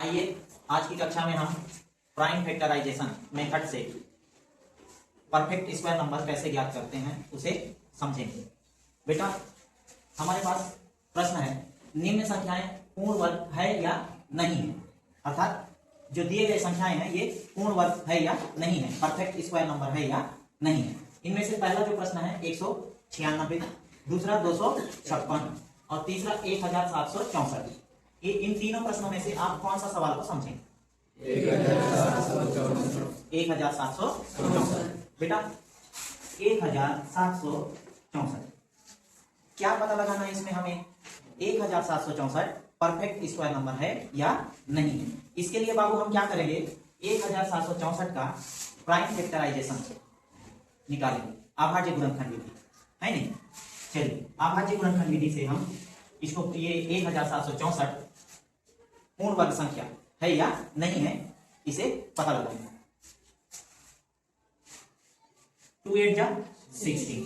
आइए आज की कक्षा में हम प्राइम फैक्टराइजेशन मेथड से परफेक्ट स्क्वायर नंबर कैसे ज्ञात करते हैं उसे समझेंगे। बेटा हमारे पास प्रश्न है, निम्न संख्याएं पूर्ण वर्ग है या नहीं है, अर्थात जो दिए गए संख्याएं हैं ये पूर्ण वर्ग है या नहीं है, परफेक्ट स्क्वायर नंबर है या नहीं है। इनमें से पहला जो प्रश्न है 196, दूसरा 256 और तीसरा 1764। ये इन तीनों प्रश्नों में से आप कौन सा सवाल को समझेंगे? 1764। बेटा 1764 क्या पता लगाना है इसमें हमें? 1764 परफेक्ट स्क्वायर नंबर है या नहीं है। इसके लिए बाबू हम क्या करेंगे, 1764 का प्राइम फैक्टराइजेशन निकालेंगे, अभाज्य गुणनखंड विधि है नहीं। चलिए अभाज्य गुणनखंड विधि से हम इसको, ये 1764 पूर्ण वर्ग संख्या है या नहीं है इसे पता लगाएंगे। 2 8 जा 16।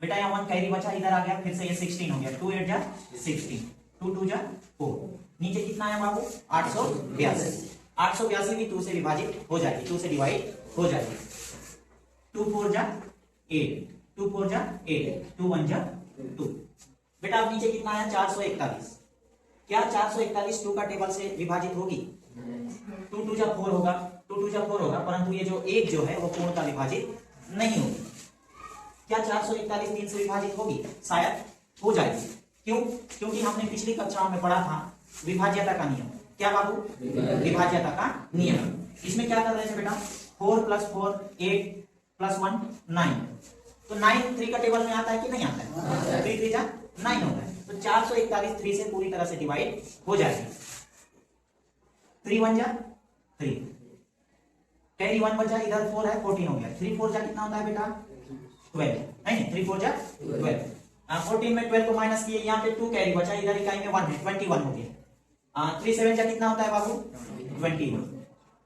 बेटा यहाँ 1 कैरी बचा, इधर आ गया, फिर से ये 16 हो गया। 2 8 जा 16, 2 2 जा 4। नीचे कितना है बाबू? 882। 882 भी 2 से विभाजित हो जाएगी, 2 से डिवाइड हो जाएगी। 2 4 जा 8, 2 4 जा 8, 2 1 जा 2। बेटा अब नीचे कितना है? 441। क्या 441 2 का टेबल से विभाजित होगी? 2 2 जा 4 होगा, 2 2 जा 4 होगा, परंतु ये जो एक जो है वो पूर्ण का विभाजित नहीं होगी। क्या 441 3 से विभाजित होगी? शायद हो जाएगी। क्यों? क्योंकि हमने पिछली कक्षाओं में पढ़ा था विभाज्यता का नियम। क्या बाबू? विभाज्यता का नियम। इसमें क्या कर रहे थे बेटा? 4 + 4 8 + 1 9। तो 9 3 का टेबल में आता है कि नहीं आता है? 3 3 जा 9 होता है। तो 441 3 से पूरी तरह से डिवाइड हो जाएगी। 3 1 जा 3, कैरी 1 बचा, इधर 4 है, 14 हो गया। 3 4 जा कितना होता है बेटा? 12 है नहीं। 3 4 जा 12। 14 में 12 को माइनस किए, यहाँ पे 2 कैरी बचा, इधर इकाई में 1 है, 21 हो गया। 3 7 जा कितना होता है बाबू? 21।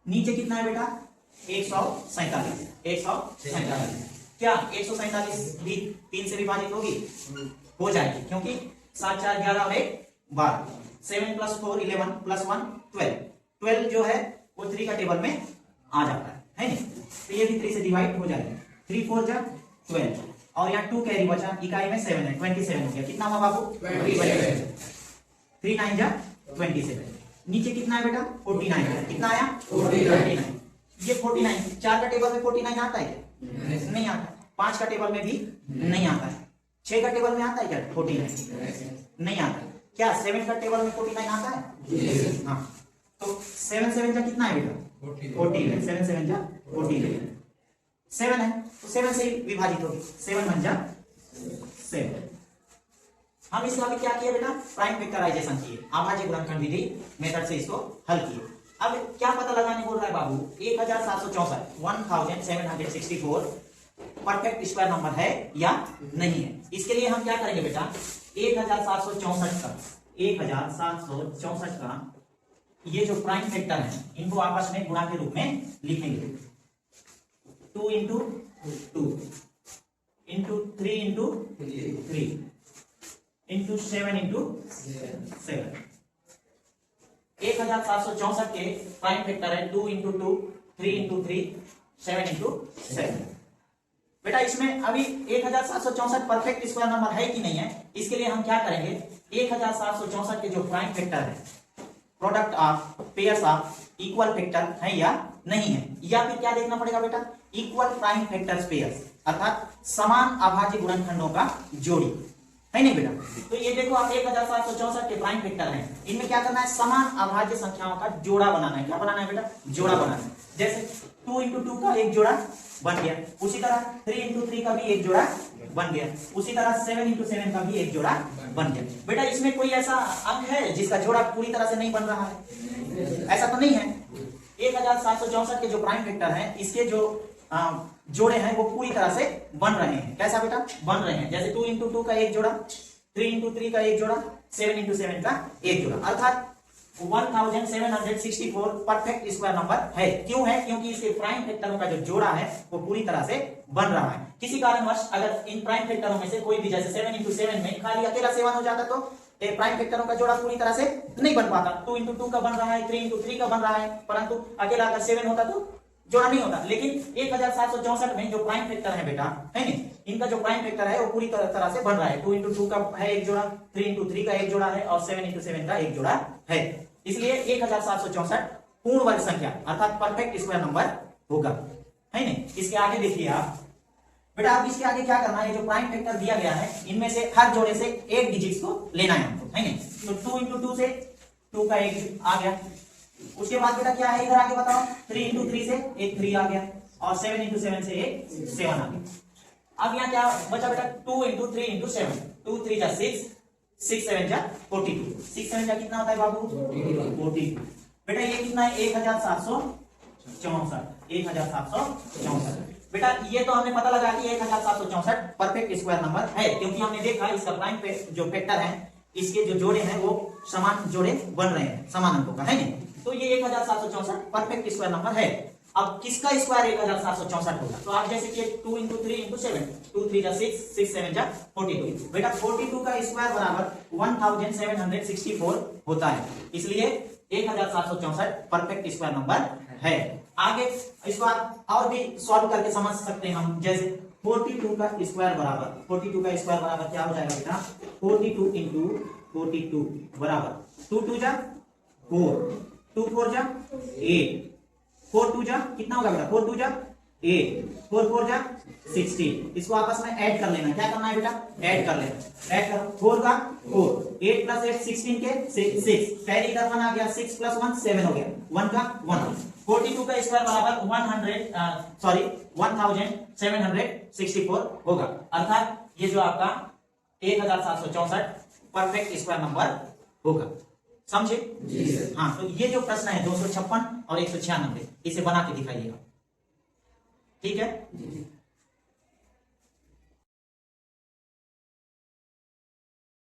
नीचे कितना है बेटा? 147। 147 क्या 147 भी 3 से विभाजित होगी? हो जाएगी, क्योंकि 7 4 11 और 1 12। 7 + 4 11 + 1 12। 12 जो है वो 3 का टेबल में आ जाता है नहीं। तो ये भी 3 से डिवाइड हो जाएगा। 3 4 जा 12 और यहाँ 2 कैरी बचा, इकाई में 7 है, 27 हो गया। कितना हुआ बाबू? 27। 3 9 जा 27। नीचे कितना है बेटा? 49 है। कितना आया? 49। ये 49 4 का टेबल में 49 आता है क्या? नहीं आता। 5 का टेबल में भी नहीं आता है। 6 का टेबल में आता है क्या 49? नहीं आता। क्या 7 का टेबल में 49 आता है? हाँ। तो 7 7 जा कितना है बेटा? 14 है। 7 7 जा 14 है। 7 है तो 7 से विभाजित होगी। 7 1 जा 7। हम इसका भी क्या किए बेटा? प्राइम फैक्टराइजेशन किए, अभाज्य गुणनखंड विधि मेथड से इसको हल किए। अब क्या पता लगाने बोल रहा है बाबू? 1764 1764 परफेक्ट स्क्वायर नंबर है या नहीं है। इसके लिए हम क्या करेंगे बेटा? 1764 का ये जो प्राइम फैक्टर है इनको आपस में गुणा के रूप में लिखेंगे। 2 × 2 × 3 × 3 × 7 × 7। 1764 के प्राइम फैक्टर है 2 × 2 3 × 3 7 × 7। बेटा इसमें अभी 1764 परफेक्ट स्क्वायर नंबर है कि नहीं है, इसके लिए हम क्या करेंगे? 1764 के जो प्राइम फैक्टर है, product of pairs of equal factor है या नहीं है, या फिर क्या देखना पड़ेगा बेटा? इक्वल प्राइम फैक्टर्स पेयर्स, अर्थात समान अभाज्य गुणनखंडों का जोड़ी है नहीं बेटा। तो ये देखो आप 1764 के प्राइम फैक्टर हैं, इनमें क्या करना है? समान अभाज्य संख्याओं का जोड़ा बनाना है। क्या बनाना है बेटा? जोड़ा बनाना है। जैसे 2 × 2 का एक जोड़ा बन गया, उसी तरह 3 × 3 का भी एक जोड़ा बन गया, उसी तरह 7 × 7 का भी एक जोड़ा बन गया। बेटा इसमें कोई ऐसा अंक है जिसका जोड़ा पूरी तरह से नहीं बन रहा है? ऐसा तो नहीं है। 1764 के जो प्राइम फैक्टर है इसके जो जोड़े हैं वो पूरी तरह से बन रहे हैं। कैसा बेटा? बन रहे हैं। जैसे 2 × 2 का एक जोड़ा, 3 × 3 का एक जोड़ा, 7 × 7 का एक जोड़ा, अर्थात 1764 परफेक्ट स्क्वायर नंबर है। क्यों है? क्योंकि इसके प्राइम फैक्टरों का जो जोड़ा है वो पूरी तरह से बन रहा है। किसी कारणवश अगर इन प्राइम फैक्टरों में से कोई भी, जैसे 7 × 7 में खाली अकेला 7 हो जाता तो प्राइम फैक्टरों का जोड़ा पूरी तरह से नहीं बन पाता। 2 into 2 का बन रहा है, 3 into 3 का बन रहा है, परंतु अकेला अगर 7 होता तो जोड़ा नहीं होता। लेकिन 1764 में जो प्राइम फैक्टर है बेटा, है नहीं, इनका जो प्राइम फैक्टर है वो पूरी तरह से बन रहा है। 2 into 2 का है एक जोड़ा, 3 into 3 का एक जोड़ा है और 7 into 7 का एक जोड़ा है। इसलिए 1764 पूर्ण वर्ग संख्या अर्थात परफेक्ट स्क्वायर नंबर होगा, है नहीं। इसके आगे देखिए आप बेटा, आप इसके आगे क्या करना है, जो प्राइम फैक्टर दिया गया है इनमें से हर जोड़े से एक डिजिट को लेना है हमको, है नहीं। तो 2 into 2 से 2 का एक आ गया। उसके बाद बेटा क्या है इधर आगे बताओ, 3 into 3 से एक 3 आ गया और 7 into 7 से एक 7 आ गया। अब यहाँ क्या बचा बेटा, 2 into 3 into 7, 2 3 जा 6, 6 7 जा 42, 6 7 जा कितना होता है बाबू 42। बेटा ये कितना है 1764, 1764। बेटा ये तो हमने पता लगा कि 1764 परफेक्ट स्क्वायर नंबर है, क्योंकि हमने देखा इसका प्राइम जो फैक्टर है इसके जो जोड़े हैं वो समान जोड़े बन रहे हैं, समान अंकों का, है नहीं। तो ये 1764 परफेक्ट स्क्वायर नंबर है। अब किसका स्क्वायर 1764 होगा, तो आप जैसे कि 2 into 3 into 7, 2 3 जा 6, 6 7 जा 42। बेटा 42 का स्क्वायर बराबर 1764 होता है, इसलिए 1764 परफेक्ट स्क्वायर नंबर है। आगे इसको आप और भी सॉल्व करके समझ सकते हैं हम, जैसे 42 का स्क्वायर बराबर, 42 का स्क्वायर बराबर क्या हो जाएगा बेटा, 42 into 42 बराबर 2 2 जा 4, 2 4 जा 8, 4 2 जा कितना होगा बेटा, 4 2 जा 8, 4 4 जा 16। इसको आपस में ऐड कर लेना, क्या करना है बेटा, ऐड कर लेना, ऐड करो 4 का 4, 8 प्लस 8 16 के 6, पहले इधर 1 आ गया, 6 प्लस 1 7 हो गया, 1 का 1। 42 का स्क्वायर बराबर 1764 होगा, अर्थात ये जो आपका 1764 परफेक्ट स्क्वायर नंबर होगा, समझे। हाँ, तो ये जो प्रश्न है 256 और 196 इसे बना के दिखाइएगा, ठीक है।